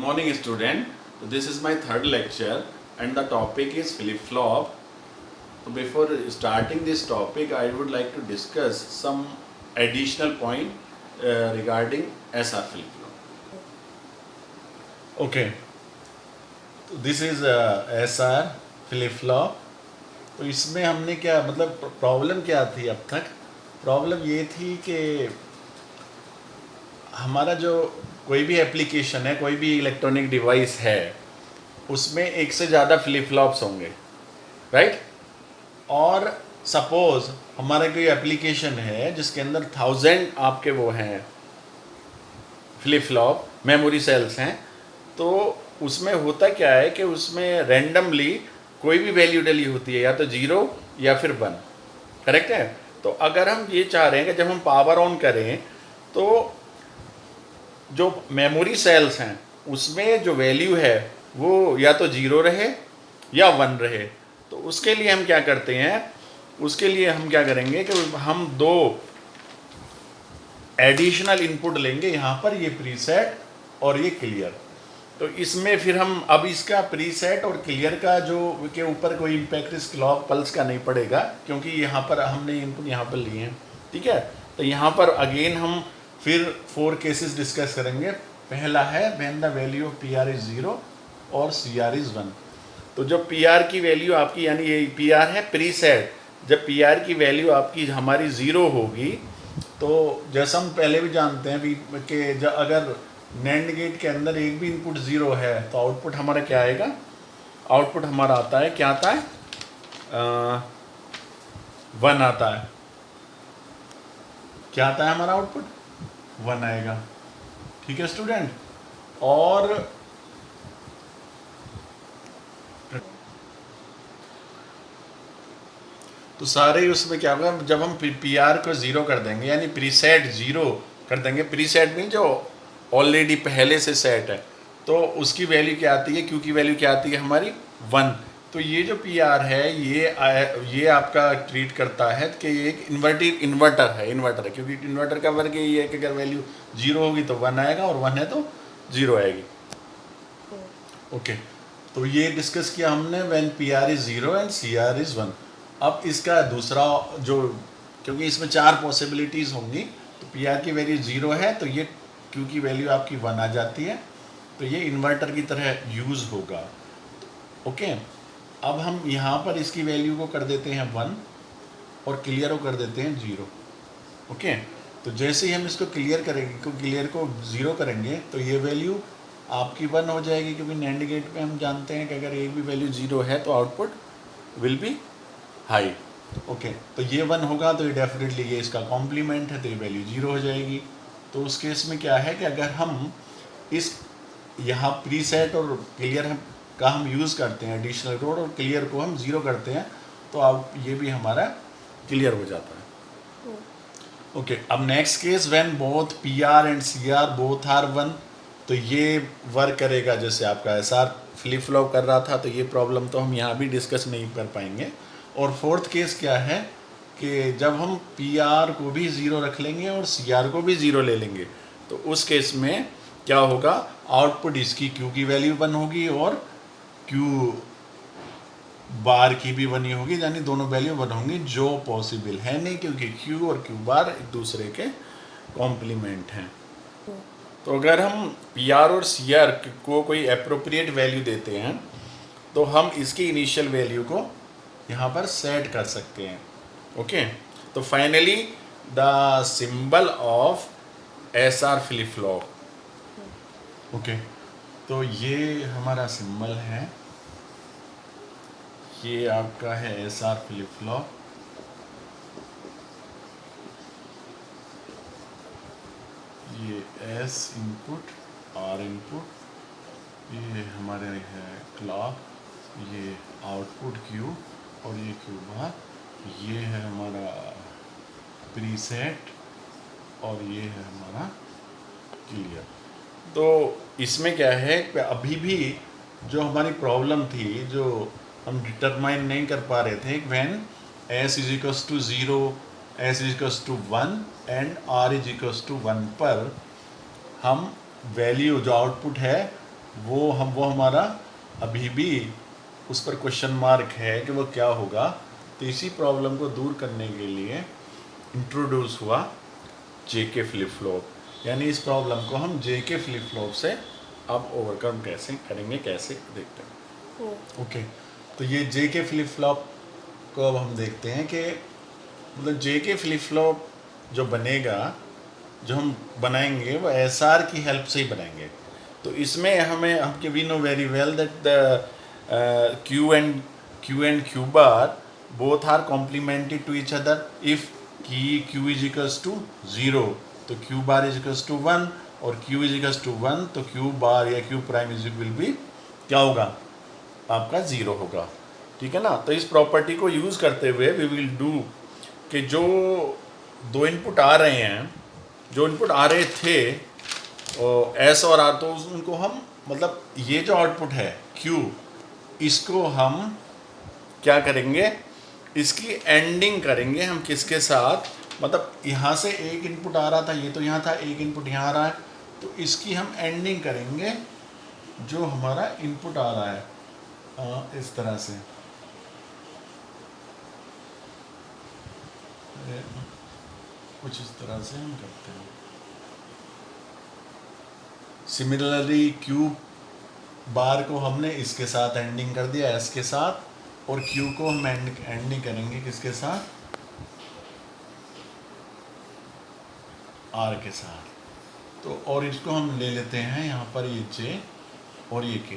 morning student. This is my third lecture and the topic is flip-flop. So before starting this topic I would like to discuss some additional point regarding SR flip-flop. Okay, तो this is SR flip flop. तो इसमें हमने क्या मतलब problem क्या थी अब तक? प्रॉब्लम ये थी कि हमारा जो कोई भी एप्लीकेशन है, कोई भी इलेक्ट्रॉनिक डिवाइस है, उसमें एक से ज़्यादा फ्लिप फ्लॉप्स होंगे, राइट? और सपोज हमारा कोई एप्लीकेशन है जिसके अंदर 1000 आपके वो हैं फ्लिप फ्लॉप मेमोरी सेल्स हैं, तो उसमें होता क्या है कि उसमें रैंडमली कोई भी वैल्यू डली होती है, या तो 0 या फिर 1, करेक्ट है? तो अगर हम ये चाह रहे हैं कि जब हम पावर ऑन करें तो जो मेमोरी सेल्स हैं उसमें जो वैल्यू है वो या तो 0 रहे या 1 रहे, तो उसके लिए हम क्या करते हैं, उसके लिए हम क्या करेंगे कि हम दो एडिशनल इनपुट लेंगे, यहाँ पर ये प्रीसेट और ये क्लियर। तो इसमें फिर हम अब इसका प्रीसेट और क्लियर का जो के ऊपर कोई इम्पैक्ट इस क्लॉक पल्स का नहीं पड़ेगा, क्योंकि यहाँ पर हमने इनपुट यहाँ पर लिए हैं, ठीक है? तो यहाँ पर अगेन हम फिर 4 केसेस डिस्कस करेंगे। पहला है when the value of PR is 0 और CR इज 1। तो जब PR की वैल्यू आपकी, यानी ये PR है प्रीसेट, जब PR की वैल्यू आपकी हमारी 0 होगी, तो जैसा हम पहले भी जानते हैं भी कि जब अगर नैंड गेट के अंदर एक भी इनपुट 0 है तो आउटपुट हमारा क्या आएगा? आउटपुट हमारा आता है, क्या आता है? 1 आता है। क्या आता है हमारा आउटपुट? 1 आएगा, ठीक है स्टूडेंट? और तो सारे उसमें क्या होगा, जब हम PR को 0 कर देंगे, यानी प्रीसेट 0 कर देंगे, प्रीसेट मीन जो ऑलरेडी पहले से सेट है, तो उसकी वैल्यू क्या आती है? Q की वैल्यू क्या आती है हमारी? 1। तो ये जो PR है ये आपका ट्रीट करता है कि ये एक इन्वर्टर है, क्योंकि इन्वर्टर का वर्क यही है कि अगर वैल्यू 0 होगी तो 1 आएगा और 1 है तो 0 आएगी। ओके, तो ये डिस्कस किया हमने when PR is 0 and CR is 1। अब इसका दूसरा जो, क्योंकि इसमें 4 पॉसिबिलिटीज़ होंगी, तो PR की वैल्यू 0 है तो ये Q की वैल्यू आपकी 1 आ जाती है, तो ये इन्वर्टर की तरह यूज़ होगा। ओके, अब हम यहाँ पर इसकी वैल्यू को कर देते हैं 1 और क्लियर को कर देते हैं 0। ओके, तो जैसे ही हम इसको क्लियर करेंगे, क्लियर को 0 करेंगे, तो ये वैल्यू आपकी 1 हो जाएगी, क्योंकि नैंड गेट पे हम जानते हैं कि अगर एक भी वैल्यू 0 है तो output will be high. Okay, तो ये 1 होगा तो ये डेफिनेटली ये इसका कॉम्प्लीमेंट है, तो ये वैल्यू 0 हो जाएगी। तो उस केस में क्या है कि अगर हम इस यहाँ प्रीसेट और क्लियर का हम यूज़ करते हैं, एडिशनल कोड, और क्लियर को हम 0 करते हैं, तो अब ये भी हमारा क्लियर हो जाता है। ओके, अब next case when both PR and CR both are 1, तो ये वर्क करेगा जैसे आपका SR फ्लिप फ्लॉप कर रहा था, तो ये प्रॉब्लम तो हम यहाँ भी डिस्कस नहीं कर पाएंगे। और फोर्थ केस क्या है कि जब हम PR को भी 0 रख लेंगे और CR को भी 0 ले लेंगे, तो उस केस में क्या होगा? आउटपुट इसकी Q की वैल्यू 1 होगी और Q बार की भी 1 ही होगी, यानी दोनों वैल्यू 1 होंगी, जो पॉसिबल है नहीं, क्योंकि Q और Q बार एक दूसरे के कॉम्प्लीमेंट हैं। तो अगर हम PR और CR को कोई अप्रोप्रिएट वैल्यू देते हैं, तो हम इसकी इनिशियल वैल्यू को यहाँ पर सेट कर सकते हैं। ओके, तो finally the symbol of SR flip flop. Okay, तो ये हमारा सिंबल है, ये आपका है SR फ्लिप फ्लॉप। ये S इनपुट, R इनपुट, ये हमारे है क्लॉक, ये आउटपुट Q और ये Q बार, ये है हमारा प्रीसेट और ये है हमारा क्लियर। तो इसमें क्या है कि अभी भी जो हमारी प्रॉब्लम थी, जो हम डिटरमाइन नहीं कर पा रहे थे, when S is equals to 0, S is equals to 1 and R is equals to 1 पर हम वैल्यू जो आउटपुट है वो हमारा अभी भी उस पर क्वेश्चन मार्क है कि वो क्या होगा। तो इसी प्रॉब्लम को दूर करने के लिए इंट्रोड्यूस हुआ जेके फ्लिप फ्लॉप, यानी इस प्रॉब्लम को हम जेके फ्लिप फ्लॉप से अब ओवरकम कैसे करेंगे, कैसे देखते हैं। ओके, तो ये जेके फ्लिप फ्लॉप को अब हम देखते हैं कि मतलब जेके फ्लिप फ्लॉप जो बनेगा, जो हम बनाएंगे वो एसआर की हेल्प से ही बनाएंगे। तो इसमें हमें हम we know very well that the Q and Q bar both are complementary to each other. If की क्यू इज इक्वल्स टू 0 तो Q bar is equals to 1, और क्यू इज इक्वल्स टू 1 तो क्यू बार या Q prime is will be क्या होगा, आपका 0 होगा। ठीक है ना। तो इस प्रॉपर्टी को यूज़ करते हुए वी विल डू कि जो दो इनपुट आ रहे हैं, जो इनपुट आ रहे थे एस और आर, तो उनको हम मतलब ये जो आउटपुट है क्यू, इसको हम क्या करेंगे, इसकी एंडिंग करेंगे हम किसके साथ, मतलब यहाँ से एक इनपुट आ रहा था, ये तो यहाँ था, एक इनपुट यहाँ आ रहा है, तो इसकी हम एंडिंग करेंगे जो हमारा इनपुट आ रहा है इस तरह से। कुछ इस तरह से हम करते हैं। सिमिलरली क्यू बार को हमने इसके साथ एंडिंग कर दिया, एस के साथ, और क्यू को हम एंडिंग करेंगे किसके साथ, आर के साथ। तो और इसको हम ले लेते हैं यहाँ पर ये जे और ये के।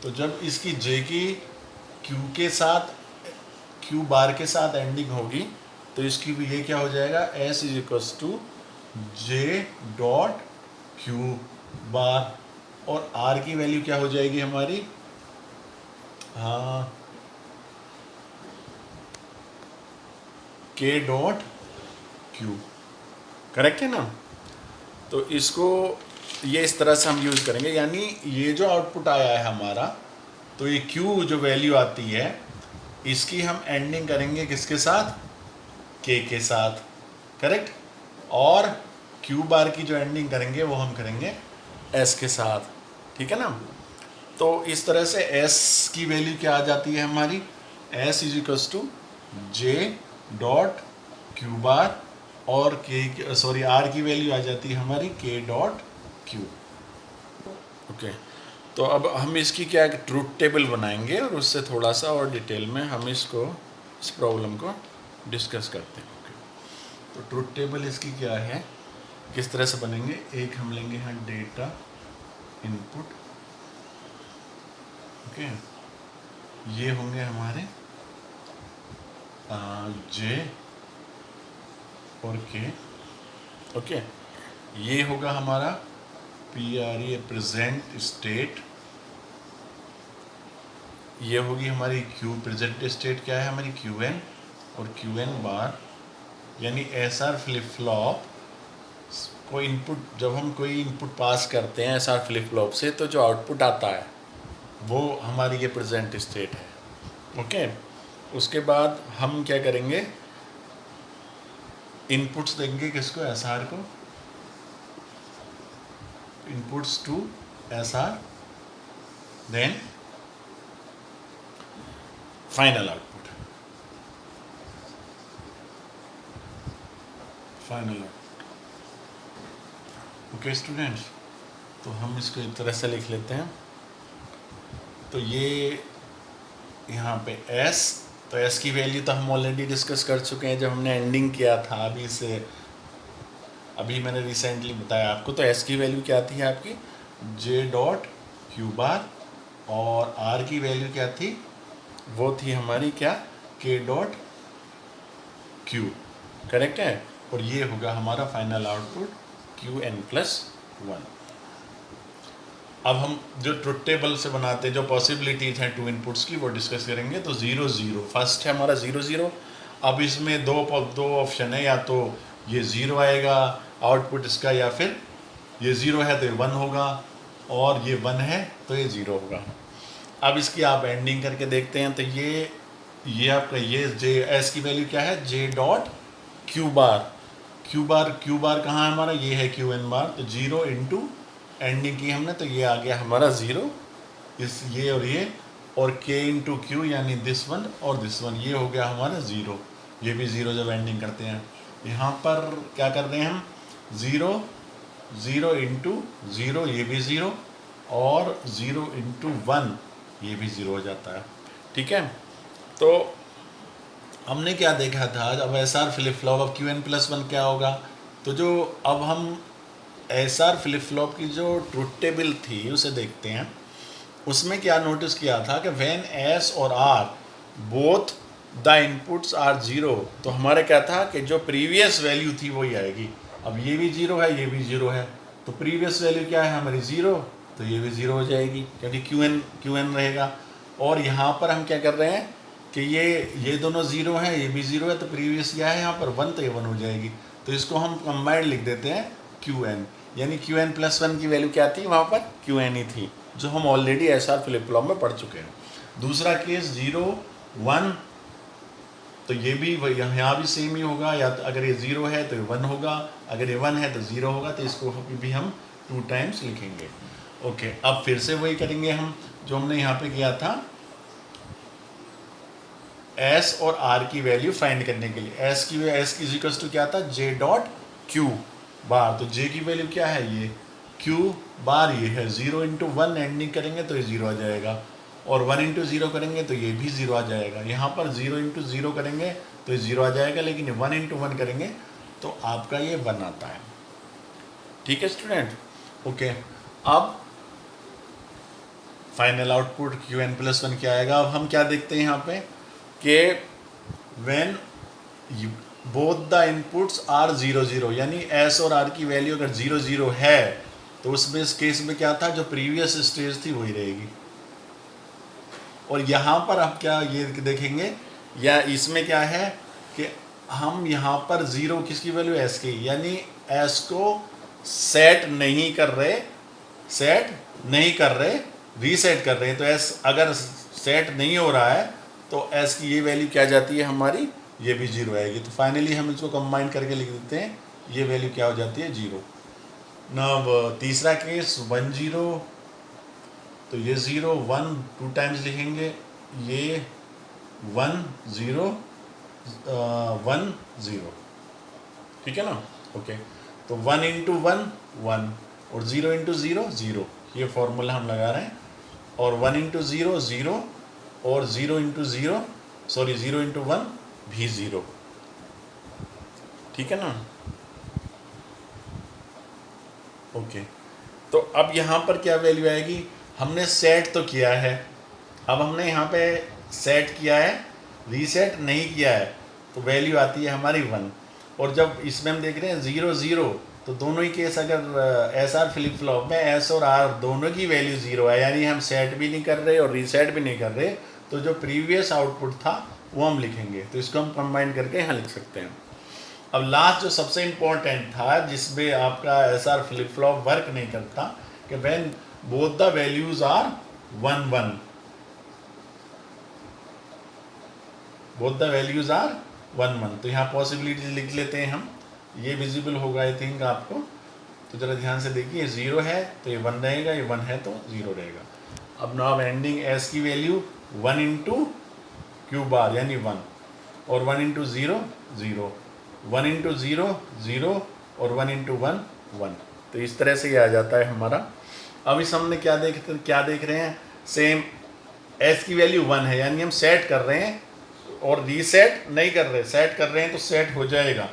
तो जब इसकी जे की क्यू के साथ, क्यू बार के साथ एंडिंग होगी तो इसकी भी ये क्या हो जाएगा, S is equals to J dot Q bar, और आर की वैल्यू क्या हो जाएगी हमारी, हाँ, के डॉट क्यू। करेक्ट है ना। तो इसको ये इस तरह से हम यूज़ करेंगे, यानी ये जो आउटपुट आया है हमारा, तो ये क्यू जो वैल्यू आती है इसकी हम एंडिंग करेंगे किसके साथ, के साथ। करेक्ट। और क्यू बार की जो एंडिंग करेंगे वो हम करेंगे एस के साथ। ठीक है ना। तो इस तरह से एस की वैल्यू क्या आ जाती है हमारी, S is equals to J dot Q bar, और के सॉरी आर की वैल्यू आ जाती है हमारी के डॉट क्यू। ओके, तो अब हम इसकी क्या ट्रूथ टेबल बनाएंगे और उससे थोड़ा सा और डिटेल में हम इसको, इस प्रॉब्लम को डिस्कस करते हैं। ओके, तो ट्रूथ टेबल इसकी क्या है, किस तरह से बनेंगे। एक हम लेंगे यहाँ डेटा इनपुट, ओके, ये होंगे हमारे जे और के, ओके, ये होगा हमारा P R A present state, ये होगी हमारी क्यू प्रेजेंट स्टेट क्या है हमारी क्यू एन, और क्यू एन बार, यानी एस आर फ्लिप फ्लॉप को इनपुट, जब हम कोई इनपुट पास करते हैं एस आर फ्लिप फ्लॉप से, तो जो आउटपुट आता है वो हमारी ये प्रेजेंट स्टेट है। ओके, उसके बाद हम क्या करेंगे, इनपुट्स देंगे किसको, एस आर को, inputs to S R, then final output, final output. Okay students, तो हम इसको एक तरह से लिख लेते हैं। तो ये यहाँ पे S, तो S की वैल्यू तो हम ऑलरेडी डिस्कस कर चुके हैं जब हमने एंडिंग किया था, अभी से अभी मैंने रिसेंटली बताया आपको। तो S की वैल्यू क्या थी आपकी, J डॉट क्यू बार, और R की वैल्यू क्या थी, वो थी हमारी क्या, K डॉट क्यू। करेक्ट है। और ये होगा हमारा फाइनल आउटपुट Qn+1। अब हम जो ट्रुथ टेबल से बनाते हैं, जो पॉसिबिलिटीज हैं टू इनपुट्स की, वो डिस्कस करेंगे। तो 0 0 फर्स्ट है हमारा 0 0। अब इसमें दो ऑप्शन है, या तो ये 0 आएगा आउटपुट इसका, या फिर ये 0 है तो ये 1 होगा, और ये 1 है तो ये 0 होगा। अब इसकी आप एंडिंग करके देखते हैं। तो ये आपका ये जे एस की वैल्यू क्या है, जे डॉट क्यू बार, क्यू बार कहाँ है हमारा, ये है क्यू एन बार। तो 0 इंटू एंडिंग की हमने, तो ये आ गया हमारा 0, इस ये और k इंटू क्यू यानी दिस वन और दिस वन, ये हो गया हमारा 0। ये भी 0 जब एंडिंग करते हैं, यहाँ पर क्या कर रहे हैं हम, 0 0 इंटू 0, ये भी 0, और 0 इंटू 1, ये भी 0 हो जाता है। ठीक है, तो हमने क्या देखा था, अब एस आर फ्लिप फ्लॉप, अब क्यू एन प्लस वन क्या होगा, तो जो अब हम एस आर फ्लिप फ्लॉप की जो ट्रुथ टेबल थी उसे देखते हैं। उसमें क्या नोटिस किया था कि व्हेन एस और R both the inputs are 0, तो हमारे क्या था कि जो प्रीवियस वैल्यू थी वही आएगी। अब ये भी 0 है, ये भी 0 है, तो प्रीवियस वैल्यू क्या है हमारी 0, तो ये भी 0 हो जाएगी क्योंकि क्यू एन रहेगा। और यहाँ पर हम क्या कर रहे हैं कि ये दोनों 0 हैं, ये भी 0 है, तो प्रीवियस क्या है यहाँ पर 1, तो ये 1 हो जाएगी। तो इसको हम कंबाइंड लिख देते हैं क्यू एन, यानी क्यू एन प्लस वन की वैल्यू क्या थी, वहाँ पर क्यू एन ही थी, जो हम already S R flip flop में पढ़ चुके हैं। दूसरा केस 0 1, तो ये भी यहाँ भी सेम ही होगा, या तो अगर ये 0 है तो ये 1 होगा, अगर ये 1 है तो 0 होगा, तो इसको भी हम 2 टाइम्स लिखेंगे। ओके, अब फिर से वही करेंगे हम जो हमने यहाँ पे किया था, एस और आर की वैल्यू फाइंड करने के लिए। एस की इक्वल्स टू क्या था, जे डॉट क्यू बार, तो जे की वैल्यू क्या है, ये क्यू बार ये है, 0 इंटू 1 एंडिंग करेंगे तो ये 0 आ जाएगा, और 1 इंटू 0 करेंगे तो ये भी 0 आ जाएगा। यहाँ पर 0 इंटू 0 करेंगे तो ये 0 आ जाएगा, लेकिन 1 इंटू 1 करेंगे तो आपका ये 1 आता है। ठीक है स्टूडेंट, ओके। अब final output Q N plus one क्या आएगा। अब हम क्या देखते हैं यहाँ पे कि when both the inputs are 0 0, यानी एस और आर की वैल्यू अगर 0 0 है तो उसमें इस केस में क्या था, जो प्रीवियस स्टेज थी वही रहेगी। और यहाँ पर आप क्या ये देखेंगे, या इसमें क्या है कि हम यहाँ पर 0 किसकी वैल्यू, एस की, यानी एस को सेट नहीं कर रहे, रीसेट कर रहे हैं। तो एस अगर सेट नहीं हो रहा है तो एस की ये वैल्यू क्या जाती है हमारी, ये भी 0 आएगी। तो फाइनली हम इसको कंबाइन करके लिख देते हैं, ये वैल्यू क्या हो जाती है, 0। अब तीसरा केस 1 0, तो ये 0 1 2 टाइम्स लिखेंगे, ये 1 0 1 0, ठीक है ना। ओके, तो 1 इंटू 1 1, और 0 इंटू 0 0, ये फॉर्मूला हम लगा रहे हैं। और 1 इंटू 0 0, और 0 इंटू 0 0 इंटू 1 भी 0, ठीक है ना। ओके, तो अब यहाँ पर क्या वैल्यू आएगी, हमने सेट तो किया है, अब हमने यहाँ पे सेट किया है, रीसेट नहीं किया है, तो वैल्यू आती है हमारी 1। और जब इसमें हम देख रहे हैं 0 0, तो दोनों ही केस अगर एस आर फ्लिप फ्लॉप में एस और आर दोनों की वैल्यू 0 है, यानी हम सेट भी नहीं कर रहे और रीसेट भी नहीं कर रहे, तो जो प्रीवियस आउटपुट था वो हम लिखेंगे। तो इसको हम कंबाइन करके यहाँ लिख सकते हैं। अब लास्ट जो सबसे इम्पोर्टेंट था, जिसमें आपका S R flip flop work नहीं करता, कि when both the values are 1 1, both the values are 1 1, तो यहाँ पॉसिबिलिटी लिख लेते हैं हम, ये विजिबल होगा आई थिंक आपको। तो जरा ध्यान से देखिए, 0 है तो ये 1 रहेगा, ये 1 है तो 0 रहेगा। अब नाउ एंडिंग एस की वैल्यू 1 इंटू क्यू बार यानी 1, और 1 इंटू 0 0, 1 इंटू 0 0, और 1 इंटू 1 1, तो इस तरह से ये आ जाता है हमारा। अब इस हमने क्या देख रहे हैं, सेम एस की वैल्यू 1 है, यानी हम सेट कर रहे हैं और रीसेट नहीं कर रहे, सेट कर रहे हैं तो सेट हो जाएगा।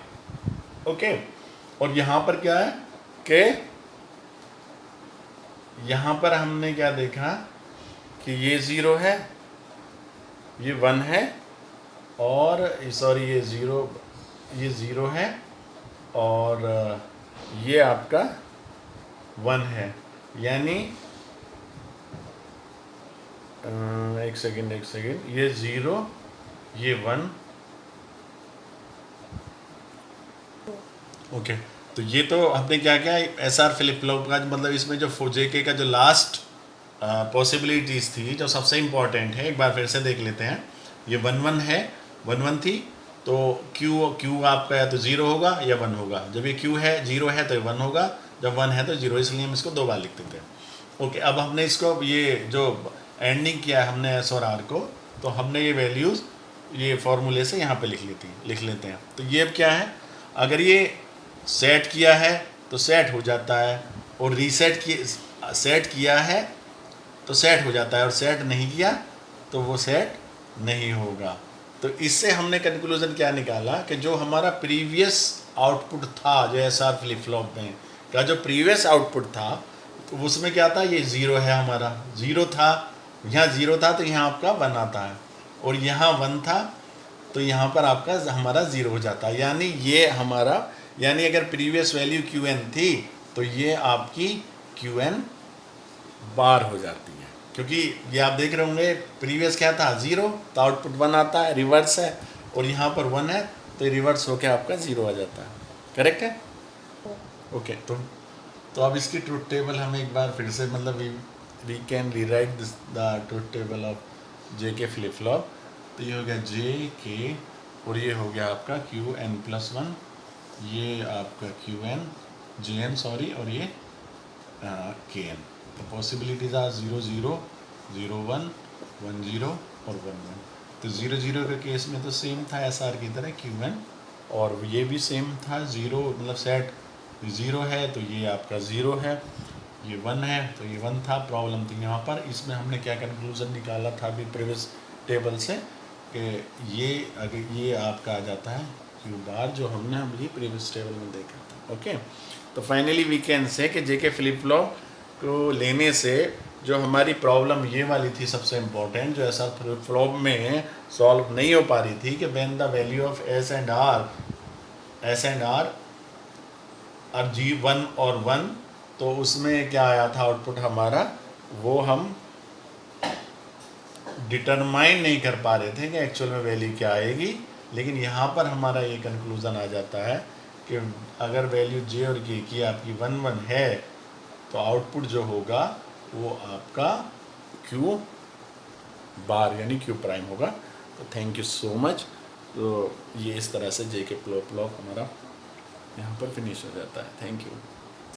ओके, और यहाँ पर क्या है कि यहाँ पर हमने क्या देखा कि ये 0 है, ये 1 है, और सॉरी ये 0 है, और ये आपका 1 है, यानी एक सेकेंड, ये 0 ये 1। ओके, तो ये तो हमने क्या किया, एस आर फ्लिप फ्लॉप का मतलब इसमें जो जेके का जो लास्ट पॉसिबिलिटीज़ थी, जो सबसे इम्पॉर्टेंट है, एक बार फिर से देख लेते हैं। ये 1 1 है, 1 1 थी, तो क्यू आपका या तो 0 होगा या 1 होगा। जब ये क्यू है 0 है तो ये 1 होगा, जब 1 है तो 0, इसलिए हम इसको 2 बार लिख देते हैं। ओके, अब हमने इसको ये जो एंडिंग किया है हमने एस और आर को, तो हमने ये वैल्यूज़ ये फॉर्मूले से यहाँ पे लिख लेते हैं। तो ये अब क्या है, अगर ये सेट किया है तो सेट हो जाता है, और सेट किया है तो सेट हो जाता है, और सेट नहीं किया तो वो सेट नहीं होगा। तो इससे हमने कंक्लूजन क्या निकाला कि जो हमारा प्रीवियस आउटपुट था, जो एसआर फ्लिप फ्लॉप में का जो प्रीवियस आउटपुट था, तो उसमें क्या था, ये 0 है, हमारा 0 था, यहाँ 0 था तो यहाँ आपका 1 आता है, और यहाँ 1 था तो यहाँ पर आपका हमारा 0 हो जाता है। यानी ये हमारा, यानी अगर प्रीवियस वैल्यू QN थी तो ये आपकी QN बार हो जाती है, क्योंकि ये आप देख रहे होंगे प्रीवियस क्या था 0, तो आउटपुट 1 आता है, रिवर्स है, और यहाँ पर 1 है तो रिवर्स होके आपका 0 आ जाता है। करेक्ट है? ओके, तो अब इसकी ट्रुथ टेबल हम एक बार फिर से, मतलब we can rewrite this the truth table of JK flip flop. तो ये हो गया JK, और ये हो गया आपका QN+1, ये आपका JN सॉरी, और ये KN। तो पॉसिबिलिटीज आर 0 0 0 1 1 0 और 1 1। तो 0 0 के केस में तो सेम था SR की तरह QN, और ये भी सेम था 0, मतलब सेट 0 है तो ये आपका 0 है, ये 1 है तो ये 1 था। प्रॉब्लम थी यहाँ पर, इसमें हमने क्या कंक्लूजन निकाला था अभी प्रीवियस टेबल से, कि ये अगर ये आपका आ जाता है Q बार, जो हमने अभी प्रीवियस टेबल में देखा था। ओके, तो फाइनली वी कैन से कि JK फ्लिप फ्लॉप को लेने से जो हमारी प्रॉब्लम ये वाली थी सबसे इम्पोर्टेंट, जो ऐसा फ्लिप फ्लॉप में सॉल्व नहीं हो पा रही थी, कि when the value of S and R और G1 और 1, तो उसमें क्या आया था आउटपुट हमारा, वो हम डिटरमाइन नहीं कर पा रहे थे कि एक्चुअल में वैल्यू क्या आएगी। लेकिन यहाँ पर हमारा ये कंक्लूज़न आ जाता है कि अगर वैल्यू J और K की आपकी 1 1 है तो आउटपुट जो होगा वो आपका Q बार यानी Q प्राइम होगा। तो थैंक यू सो मच। तो ये इस तरह से JK फ्लिप फ्लॉप हमारा यहाँ पर फिनिश हो जाता है। Thank you.